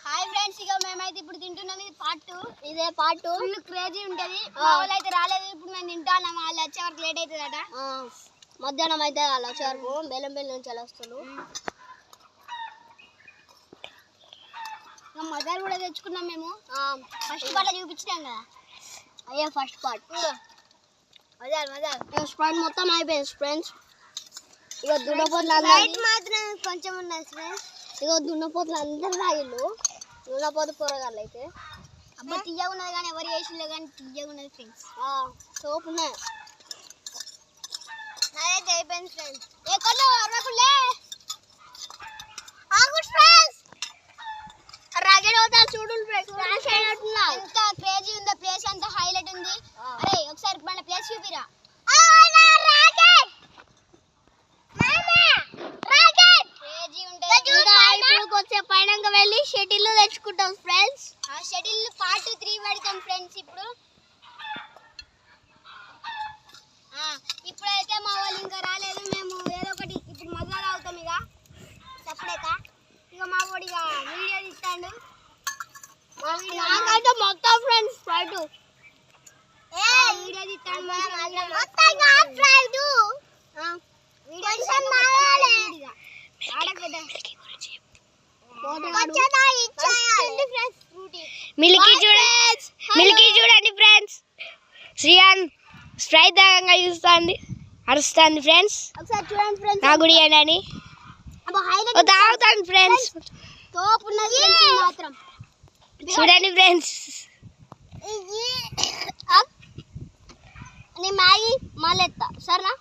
Hi friends, ఇక మేమైతే ఇప్పుడు తింటున్నాం. ఇది పార్ట్ 2. ఇదే పార్ట్ 2 ఫుల్ క్రేజీ ఉంటది. మా వాళ్ళు అయితే రాలేదు, ఇప్పుడు మేము తింటాన్నాం. వాళ్ళు వచ్చే వరకు లేట్ అవుతుందట. మధ్యాహ్నం అయితే వాళ్ళు వచ్చే వరకు బెల్లంపల్లి నుంచి అలా వస్తారు. మదర్ కూడా తెచ్చుకున్నాం మేము. ఫస్ట్ పార్ట్ చూపించినాం కదా, అయ్యే ఫస్ట్ పార్ట్. మదర్ స్ప్రైట్ మొత్తం అయిపోయింది ఫ్రెండ్స్. ఇక దున్నపోతులు మాత్రం కొంచెం ఉన్నది ఫ్రెండ్స్. ఇక దున్నపోతులు అందరు తాగిళ్ళు. దున్నపోతు కూరగాయలు అయితే అబ్బా తీయగా ఉన్నది, కానీ ఎవరు వేసిలే కానీ తీయగా ఉన్నది ఫ్రెండ్స్. సోపు ఉన్నాయి. నాదైతే అయిపోయింది ఫ్రెండ్స్. ఎక్కడో అరవకులే రాకెట్ అవుతా చూడు. ఎంత క్రేజీ ఉందో, ప్లేస్ అంతా హైలైట్ ఉంది. అరే ఒకసారి మన ప్లేస్ చూపిరా. పైన వెళ్ళి షటిల్ తెచ్చుకుంటాం ఫ్రెండ్స్. ఆ షటిల్ పార్ట్ 3 పెడతాం ఫ్రెండ్స్. ఇప్పుడైతే మా వాళ్ళు ఇంకా రాలేదు. మేము ఏదో ఒకటి ఇప్పుడు మజా అవుతాం. ఇక చెప్పలేక ఇక మా వాడు ఇక వీడియో తీస్తాడు. నాకైతే మొత్తం ఫ్రెండ్స్ ఫ్రైడ్ వీడియో తీస్తాడు. మిల్కీ చూడండి ఫ్రెండ్స్. శ్రీయాన్ స్ప్రైట్ దాగంగా చూస్తుంది, అరుస్తుంది ఫ్రెండ్స్. ఒకసారి చూడండి ఫ్రెండ్స్, నా గుడి అని తాగుతాను ఫ్రెండ్స్. మాత్రం చూడండి ఫ్రెండ్స్. నీ మ్యాగీ మళ్ళీ ఎత్తా సరేనా.